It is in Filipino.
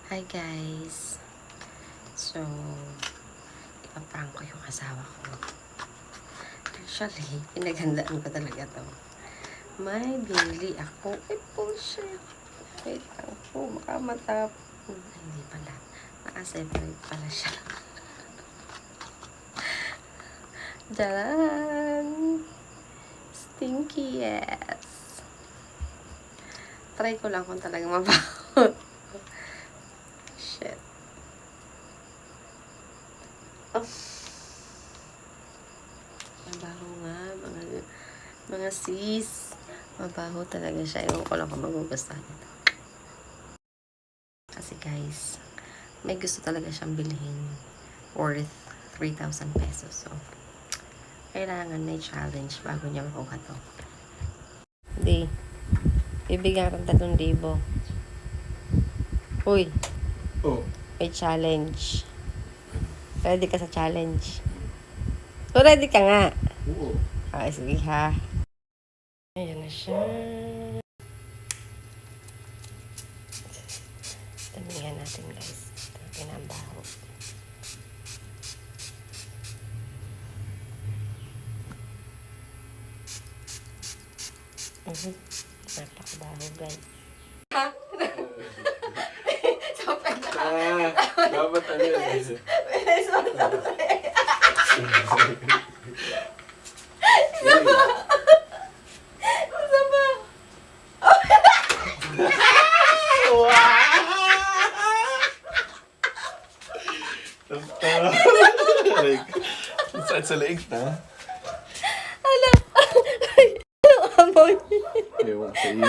Hi guys. So, ipaprank ko yung asawa ko. Actually, pinaghandaan ko talaga to. May binili ako. Ay, bullshit. Wait lang po. Baka matapon. Ay, hindi pala. Naka-separate pala siya. Jalan! Stinky, yes. Try ko lang kung talagang mabaho. Shit. Oh. Mabaho nga, mga sis. Mabaho talaga siya. Ewan ko lang kung magugustuhan ito. Kasi guys, may gusto talaga siyang bilhin worth 3,000 pesos. So, kailangan may challenge bago niya makuha to. Hindi. Bibigyan ka ng 3,000. Uy. Oh. May challenge. Ready ka sa challenge? So, ready ka nga? Oo. Okay, sige ha. Ayan na siya. Tamingan natin guys. Pinambaho. Napakabaho guys. Ha? Dapat ano yun? Saan sa leeg na? Ano? Amoy. Ewan sa iyo.